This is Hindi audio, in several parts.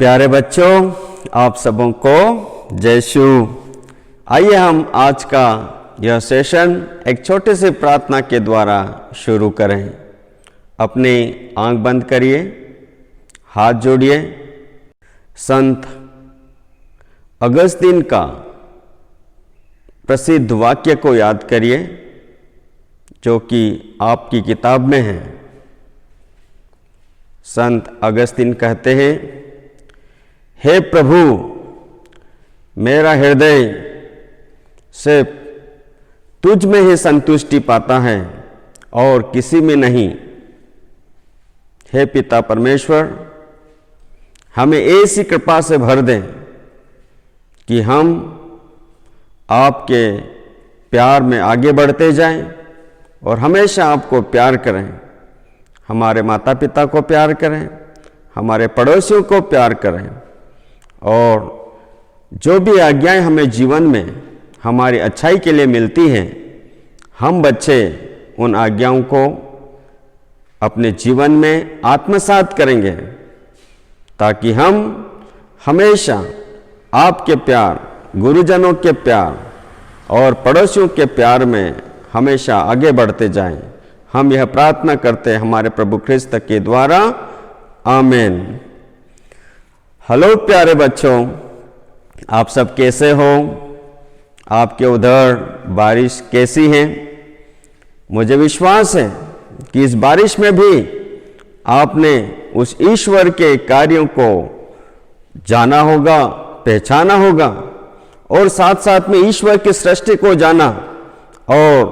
प्यारे बच्चों, आप सबों को जय यीशु। आइए हम आज का यह सेशन एक छोटे से प्रार्थना के द्वारा शुरू करें। अपनी आंख बंद करिए, हाथ जोड़िए। संत अगस्तीन का प्रसिद्ध वाक्य को याद करिए जो कि आपकी किताब में है। संत अगस्तीन कहते हैं, हे प्रभु, मेरा हृदय सिर्फ तुझ में ही संतुष्टि पाता है और किसी में नहीं। हे पिता परमेश्वर, हमें ऐसी कृपा से भर दें कि हम आपके प्यार में आगे बढ़ते जाएं और हमेशा आपको प्यार करें। हमारे माता पिता को प्यार करें, हमारे पड़ोसियों को प्यार करें और जो भी आज्ञाएं हमें जीवन में हमारी अच्छाई के लिए मिलती हैं, हम बच्चे उन आज्ञाओं को अपने जीवन में आत्मसात करेंगे ताकि हम हमेशा आपके प्यार, गुरुजनों के प्यार और पड़ोसियों के प्यार में हमेशा आगे बढ़ते जाएं। हम यह प्रार्थना करते हैं हमारे प्रभु ख्रिस्त के द्वारा, आमीन। हेलो प्यारे बच्चों, आप सब कैसे हो? आपके उधर बारिश कैसी है? मुझे विश्वास है कि इस बारिश में भी आपने उस ईश्वर के कार्यों को जाना होगा, पहचाना होगा और साथ साथ में ईश्वर की सृष्टि को जाना। और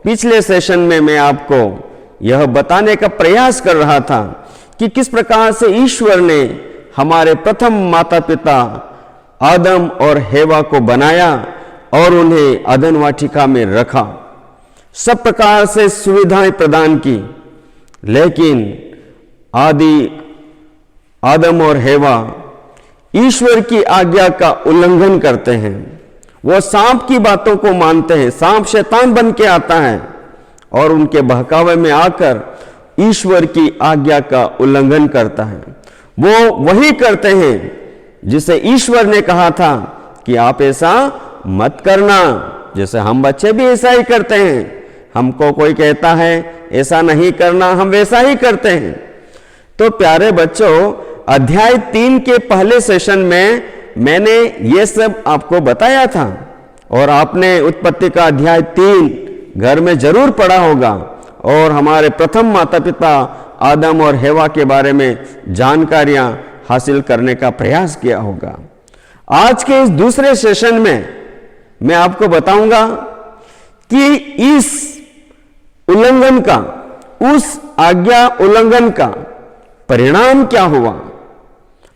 पिछले सेशन में मैं आपको यह बताने का प्रयास कर रहा था कि किस प्रकार से ईश्वर ने हमारे प्रथम माता पिता आदम और हेवा को बनाया और उन्हें अदन वाटिका में रखा, सब प्रकार से सुविधाएं प्रदान की। लेकिन आदम और हेवा ईश्वर की आज्ञा का उल्लंघन करते हैं। वो सांप की बातों को मानते हैं। सांप शैतान बन के आता है और उनके बहकावे में आकर ईश्वर की आज्ञा का उल्लंघन करता है। वो वही करते हैं जिसे ईश्वर ने कहा था कि आप ऐसा मत करना। जैसे हम बच्चे भी ऐसा ही करते हैं। हमको कोई कहता है ऐसा नहीं करना, हम वैसा ही करते हैं। तो प्यारे बच्चों, अध्याय 3 के पहले सेशन में मैंने ये सब आपको बताया था और आपने उत्पत्ति का अध्याय 3 घर में जरूर पढ़ा होगा और हमारे प्रथम माता पिता आदम और हेवा के बारे में जानकारियां हासिल करने का प्रयास किया होगा। आज के इस दूसरे सेशन में मैं आपको बताऊंगा कि इस उल्लंघन का, उस आज्ञा उल्लंघन का परिणाम क्या हुआ,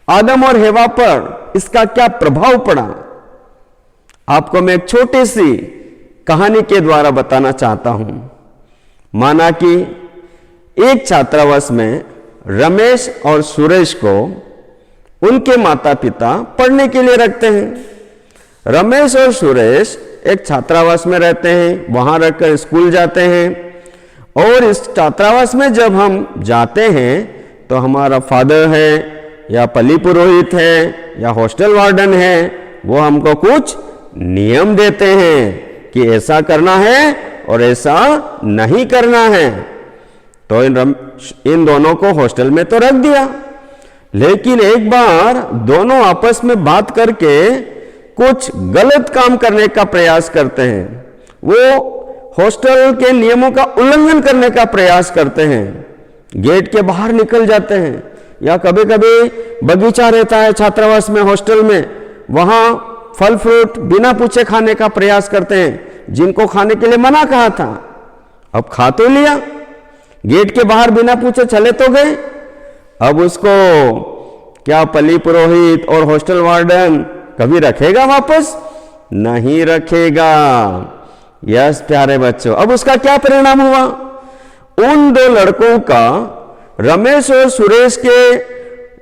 आदम और हेवा पर इसका क्या प्रभाव पड़ा। आपको मैं एक छोटी सी कहानी के द्वारा बताना चाहता हूं। माना कि एक छात्रावास में रमेश और सुरेश को उनके माता पिता पढ़ने के लिए रखते हैं। रमेश और सुरेश एक छात्रावास में रहते हैं, वहां रहकर स्कूल जाते हैं और इस छात्रावास में जब हम जाते हैं तो हमारा फादर है या पल्ली पुरोहित है या हॉस्टल वार्डन है, वो हमको कुछ नियम देते हैं कि ऐसा करना है और ऐसा नहीं करना है। तो इन दोनों को हॉस्टल में तो रख दिया, लेकिन एक बार दोनों आपस में बात करके कुछ गलत काम करने का प्रयास करते हैं। वो हॉस्टल के नियमों का उल्लंघन करने का प्रयास करते हैं, गेट के बाहर निकल जाते हैं। या कभी कभी बगीचा रहता है छात्रावास में, हॉस्टल में, वहां फल फ्रूट बिना पूछे खाने का प्रयास करते हैं, जिनको खाने के लिए मना कहा था। अब खा तो लिया, गेट के बाहर बिना पूछे चले तो गए। अब उसको क्या पल्ली पुरोहित और हॉस्टल वार्डन कभी रखेगा वापस? नहीं रखेगा। यस प्यारे बच्चों, अब उसका क्या परिणाम हुआ? उन दो लड़कों का, रमेश और सुरेश के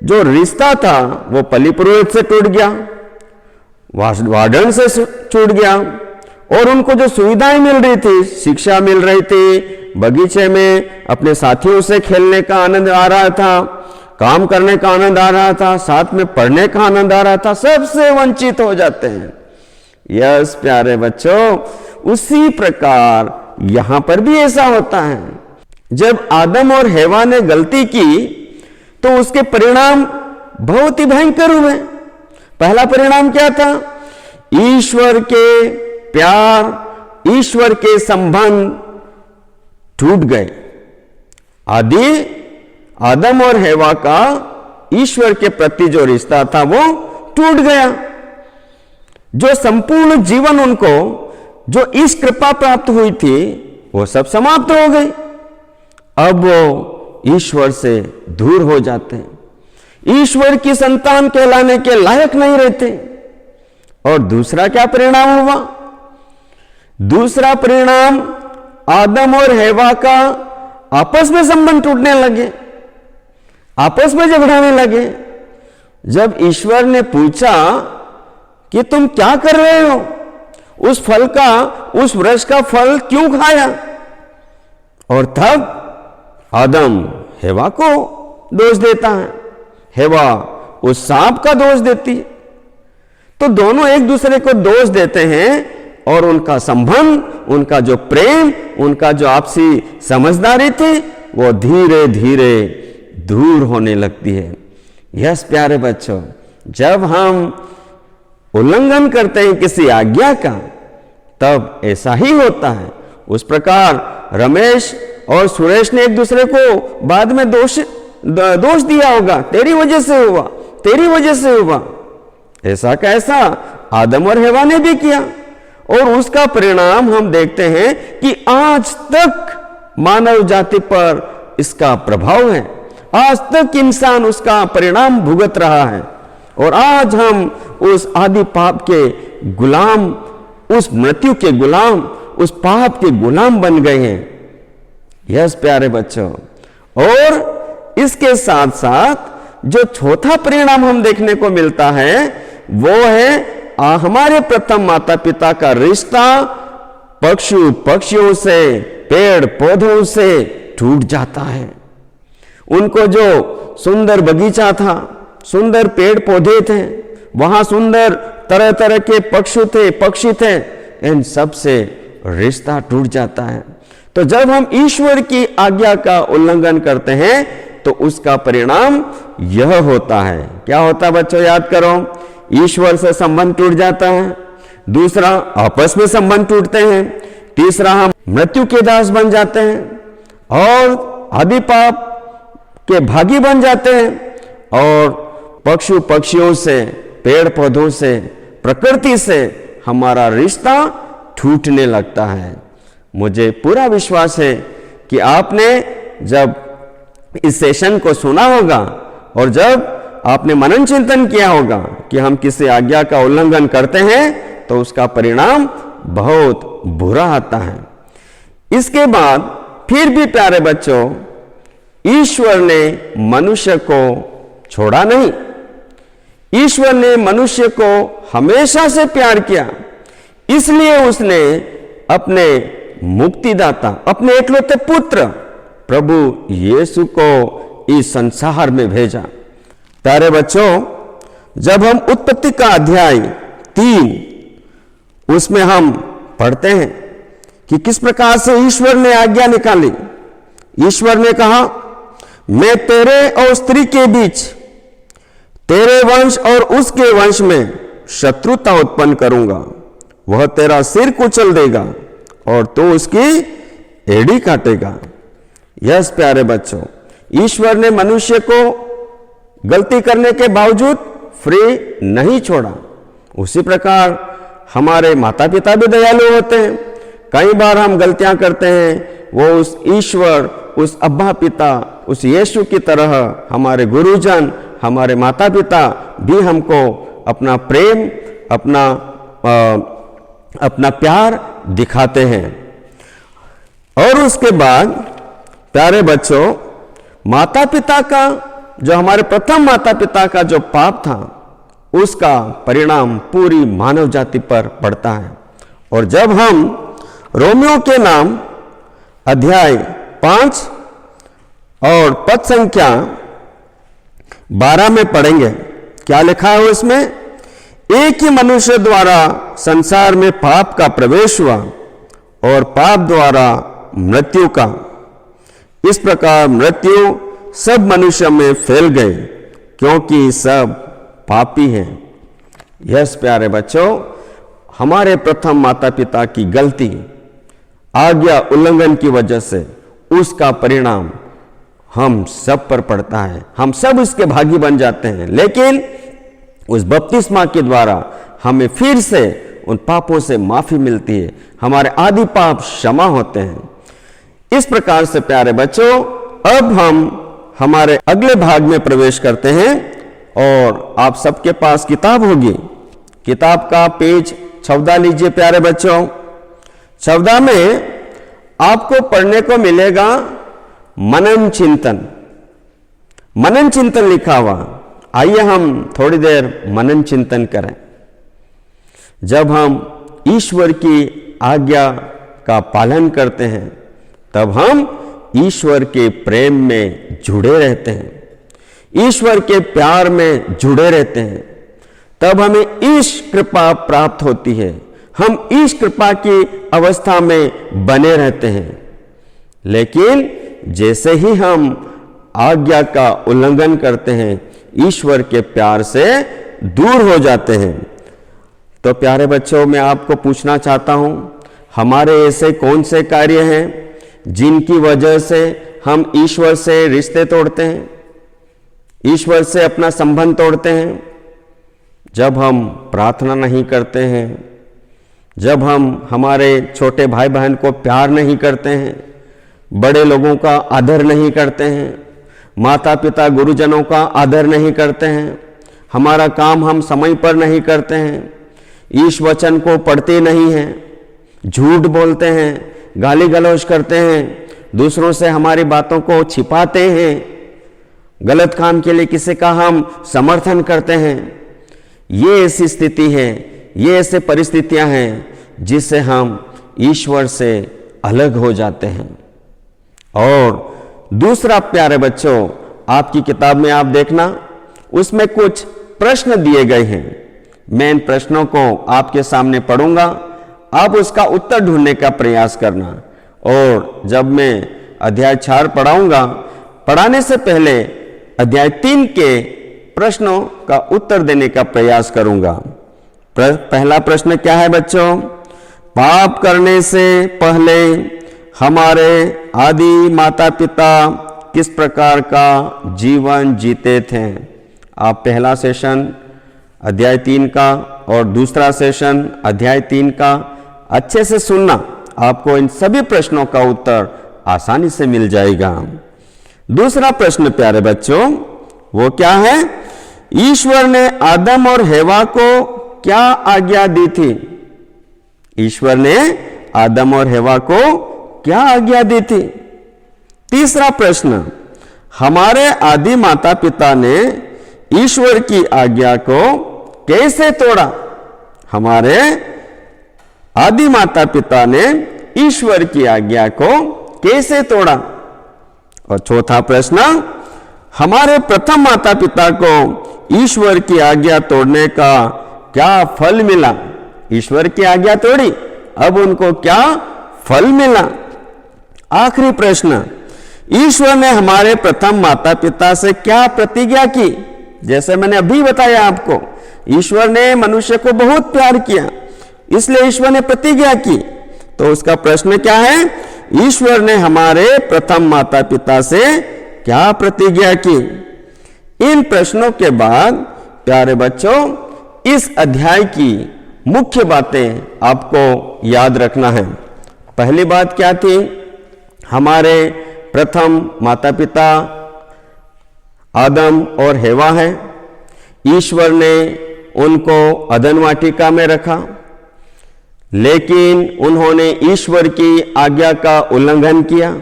जो रिश्ता था वो पल्ली पुरोहित से टूट गया, वार्डन से छूट गया और उनको जो सुविधाएं मिल रही थी, शिक्षा मिल रही थी, बगीचे में अपने साथियों से खेलने का आनंद आ रहा था, काम करने का आनंद आ रहा था, साथ में पढ़ने का आनंद आ रहा था, सबसे वंचित हो जाते हैं। यस प्यारे बच्चों, उसी प्रकार यहां पर भी ऐसा होता है। जब आदम और हेवा ने गलती की तो उसके परिणाम बहुत ही भयंकर हुए। पहला परिणाम क्या था? ईश्वर के प्यार, ईश्वर के संबंध टूट गए। आदम और हेवा का ईश्वर के प्रति जो रिश्ता था वो टूट गया। जो संपूर्ण जीवन उनको, जो इस कृपा प्राप्त हुई थी, वो सब समाप्त हो गई। अब वो ईश्वर से दूर हो जाते हैं, ईश्वर की संतान कहलाने के लायक नहीं रहते। और दूसरा क्या परिणाम हुआ? दूसरा परिणाम, आदम और हेवा का आपस में संबंध टूटने लगे, आपस में झगड़ाने लगे। जब ईश्वर ने पूछा कि तुम क्या कर रहे हो, उस फल का, उस वृक्ष का फल क्यों खाया? और तब आदम हेवा को दोष देता है, हेवा उस सांप का दोष देती है। तो दोनों एक दूसरे को दोष देते हैं और उनका संबंध, उनका जो प्रेम, उनका जो आपसी समझदारी थी, वो धीरे धीरे दूर होने लगती है। यस प्यारे बच्चों, जब हम उल्लंघन करते हैं किसी आज्ञा का, तब ऐसा ही होता है। उस प्रकार रमेश और सुरेश ने एक दूसरे को बाद में दोष दिया होगा, तेरी वजह से हुआ, तेरी वजह से हुआ। ऐसा कैसा आदम और हेवा ने भी किया, और उसका परिणाम हम देखते हैं कि आज तक मानव जाति पर इसका प्रभाव है। आज तक इंसान उसका परिणाम भुगत रहा है, और आज हम उस आदि पाप के गुलाम, उस मृत्यु के गुलाम, उस पाप के गुलाम बन गए हैं। यस प्यारे बच्चों, और इसके साथ साथ जो चौथा परिणाम हम देखने को मिलता है, वो है हमारे प्रथम माता पिता का रिश्ता पशु पक्षियों से, पेड़ पौधों से टूट जाता है। उनको जो सुंदर बगीचा था, सुंदर पेड़ पौधे थे, वहां सुंदर तरह तरह के पक्षी थे, इन सब से रिश्ता टूट जाता है। तो जब हम ईश्वर की आज्ञा का उल्लंघन करते हैं तो उसका परिणाम यह होता है। क्या होता है बच्चों, याद करो। ईश्वर से संबंध टूट जाता है, दूसरा आपस में संबंध टूटते हैं, तीसरा हम मृत्यु के दास बन जाते हैं और आदि पाप के भागी बन जाते हैं, और पशु पक्षियों से, पेड़ पौधों से, प्रकृति से हमारा रिश्ता टूटने लगता है। मुझे पूरा विश्वास है कि आपने जब इस सेशन को सुना होगा और जब आपने मनन चिंतन किया होगा कि हम किसी आज्ञा का उल्लंघन करते हैं तो उसका परिणाम बहुत बुरा आता है। इसके बाद फिर भी प्यारे बच्चों, ईश्वर ने मनुष्य को छोड़ा नहीं। ईश्वर ने मनुष्य को हमेशा से प्यार किया, इसलिए उसने अपने मुक्तिदाता, अपने एकलौते पुत्र प्रभु यीशु को इस संसार में भेजा। प्यारे बच्चों, जब हम उत्पत्ति का अध्याय 3 उसमें हम पढ़ते हैं कि किस प्रकार से ईश्वर ने आज्ञा निकाली। ईश्वर ने कहा, मैं तेरे और स्त्री के बीच, तेरे वंश और उसके वंश में शत्रुता उत्पन्न करूंगा, वह तेरा सिर कुचल देगा और तू उसकी एड़ी काटेगा। यस प्यारे बच्चों, ईश्वर ने मनुष्य को गलती करने के बावजूद फ्री नहीं छोड़ा। उसी प्रकार हमारे माता पिता भी दयालु होते हैं। कई बार हम गलतियां करते हैं, वो उस ईश्वर, उस अब्बा पिता, उस यीशु की तरह हमारे गुरुजन, हमारे माता पिता भी हमको अपना प्रेम, अपना प्यार दिखाते हैं। और उसके बाद प्यारे बच्चों, माता पिता का जो, हमारे प्रथम माता पिता का जो पाप था, उसका परिणाम पूरी मानव जाति पर पड़ता है। और जब हम रोमियो के नाम अध्याय 5 और पद संख्या 12 में पढ़ेंगे क्या लिखा है उसमें। एक ही मनुष्य द्वारा संसार में पाप का प्रवेश हुआ और पाप द्वारा मृत्यु का, इस प्रकार मृत्यु सब मनुष्य में फैल गई क्योंकि सब पापी हैं। यस प्यारे बच्चों, हमारे प्रथम माता पिता की गलती, आज्ञा उल्लंघन की वजह से उसका परिणाम हम सब पर पड़ता है। हम सब इसके भागी बन जाते हैं, लेकिन उस बपतिस्मा के द्वारा हमें फिर से उन पापों से माफी मिलती है, हमारे आदि पाप क्षमा होते हैं। इस प्रकार से प्यारे बच्चों, अब हम हमारे अगले भाग में प्रवेश करते हैं और आप सबके पास किताब होगी। किताब का पेज 14 लीजिए प्यारे बच्चों। 14 में आपको पढ़ने को मिलेगा मनन चिंतन। मनन चिंतन लिखा हुआ। आइए हम थोड़ी देर मनन चिंतन करें। जब हम ईश्वर की आज्ञा का पालन करते हैं तब हम ईश्वर के प्रेम में जुड़े रहते हैं, ईश्वर के प्यार में जुड़े रहते हैं, तब हमें ईश कृपा प्राप्त होती है। हम ईश कृपा की अवस्था में बने रहते हैं। लेकिन जैसे ही हम आज्ञा का उल्लंघन करते हैं, ईश्वर के प्यार से दूर हो जाते हैं। तो प्यारे बच्चों, मैं आपको पूछना चाहता हूं, हमारे ऐसे कौन से कार्य हैं जिनकी वजह से हम ईश्वर से रिश्ते तोड़ते हैं, ईश्वर से अपना संबंध तोड़ते हैं? जब हम प्रार्थना नहीं करते हैं, जब हम हमारे छोटे भाई बहन को प्यार नहीं करते हैं, बड़े लोगों का आदर नहीं करते हैं, माता पिता गुरुजनों का आदर नहीं करते हैं, हमारा काम हम समय पर नहीं करते हैं, ईश वचन को पढ़ते नहीं हैं, झूठ बोलते हैं, गाली गलौज करते हैं, दूसरों से हमारी बातों को छिपाते हैं, गलत काम के लिए किसी का हम समर्थन करते हैं, ये ऐसी स्थिति है, ये ऐसे परिस्थितियां हैं जिससे हम ईश्वर से अलग हो जाते हैं। और दूसरा प्यारे बच्चों, आपकी किताब में आप देखना, उसमें कुछ प्रश्न दिए गए हैं। मैं इन प्रश्नों को आपके सामने पढ़ूंगा, आप उसका उत्तर ढूंढने का प्रयास करना। और जब मैं अध्याय 4 पढ़ाऊंगा, पढ़ाने से पहले अध्याय 3 के प्रश्नों का उत्तर देने का प्रयास करूंगा। पहला प्रश्न क्या है बच्चों? पाप करने से पहले हमारे आदि माता पिता किस प्रकार का जीवन जीते थे? आप पहला सेशन अध्याय 3 का और दूसरा सेशन अध्याय 3 का अच्छे से सुनना, आपको इन सभी प्रश्नों का उत्तर आसानी से मिल जाएगा। दूसरा प्रश्न प्यारे बच्चों, वो क्या है? ईश्वर ने आदम और हेवा को क्या आज्ञा दी थी? ईश्वर ने आदम और हेवा को क्या आज्ञा दी थी? तीसरा प्रश्न, हमारे आदि माता पिता ने ईश्वर की आज्ञा को कैसे तोड़ा? हमारे आदि माता पिता ने ईश्वर की आज्ञा को कैसे तोड़ा? और चौथा प्रश्न, हमारे प्रथम माता पिता को ईश्वर की आज्ञा तोड़ने का क्या फल मिला? ईश्वर की आज्ञा तोड़ी, अब उनको क्या फल मिला? आखिरी प्रश्न, ईश्वर ने हमारे प्रथम माता पिता से क्या प्रतिज्ञा की? जैसे मैंने अभी बताया आपको, ईश्वर ने मनुष्य को बहुत प्यार किया, इसलिए ईश्वर ने प्रतिज्ञा की। तो उसका प्रश्न क्या है? ईश्वर ने हमारे प्रथम माता पिता से क्या प्रतिज्ञा की? इन प्रश्नों के बाद प्यारे बच्चों, इस अध्याय की मुख्य बातें आपको याद रखना है। पहली बात क्या थी? हमारे प्रथम माता पिता आदम और हेवा है। ईश्वर ने उनको अदन वाटिका में रखा, लेकिन उन्होंने ईश्वर की आज्ञा का उल्लंघन किया,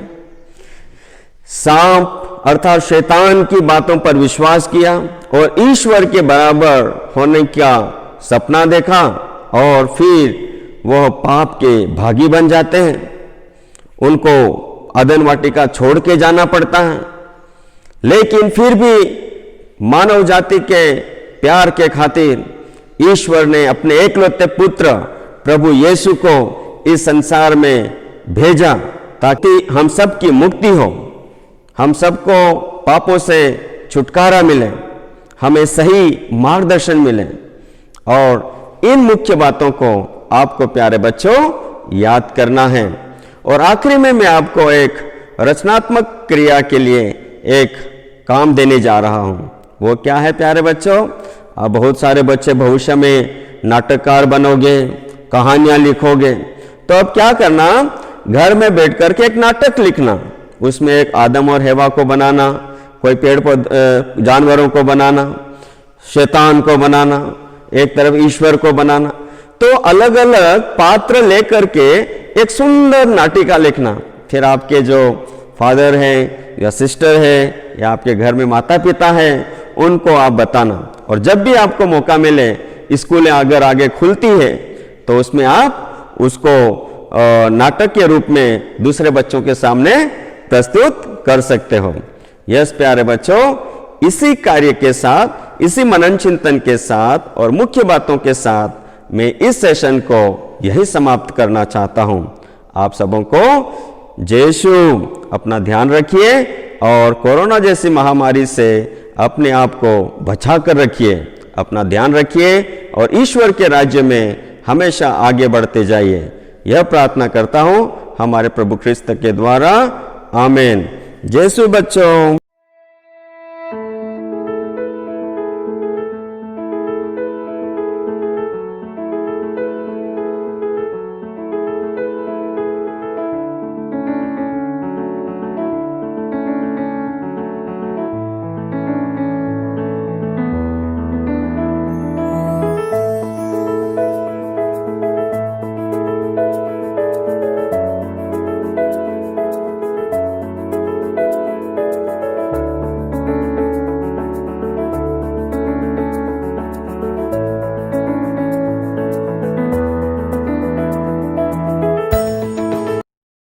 सांप अर्थात शैतान की बातों पर विश्वास किया और ईश्वर के बराबर होने का सपना देखा, और फिर वह पाप के भागी बन जाते हैं। उनको अदन वाटिका छोड़ के जाना पड़ता है, लेकिन फिर भी मानव जाति के प्यार के खातिर ईश्वर ने अपने एकलौते पुत्र प्रभु यीशु को इस संसार में भेजा ताकि हम सब की मुक्ति हो, हम सबको पापों से छुटकारा मिले, हमें सही मार्गदर्शन मिले। और इन मुख्य बातों को आपको प्यारे बच्चों याद करना है। और आखिरी में मैं आपको एक रचनात्मक क्रिया के लिए एक काम देने जा रहा हूं। वो क्या है प्यारे बच्चों? आप बहुत सारे बच्चे भविष्य में नाटककार बनोगे, कहानियां लिखोगे, तो अब क्या करना, घर में बैठ करके एक नाटक लिखना। उसमें एक आदम और हेवा को बनाना, कोई पेड़ पौधे जानवरों को बनाना, शैतान को बनाना, एक तरफ ईश्वर को बनाना। तो अलग अलग पात्र लेकर के एक सुंदर नाटिका लिखना। फिर आपके जो फादर हैं या सिस्टर है या आपके घर में माता पिता हैं उनको आप बताना। और जब भी आपको मौका मिले, स्कूलें अगर आगे खुलती है तो उसमें आप उसको नाटक के रूप में दूसरे बच्चों के सामने प्रस्तुत कर सकते हो। यस प्यारे बच्चों, इसी कार्य के साथ, इसी मनन चिंतन के साथ और मुख्य बातों के साथ मैं इस सेशन को यही समाप्त करना चाहता हूं। आप सबों को जय यीशु। अपना ध्यान रखिए और कोरोना जैसी महामारी से अपने आप को बचा कर रखिए। अपना ध्यान रखिए और ईश्वर के राज्य में हमेशा आगे बढ़ते जाइए। यह प्रार्थना करता हूं हमारे प्रभु ख्रिस्त के द्वारा। आमीन। जय यीशु बच्चों।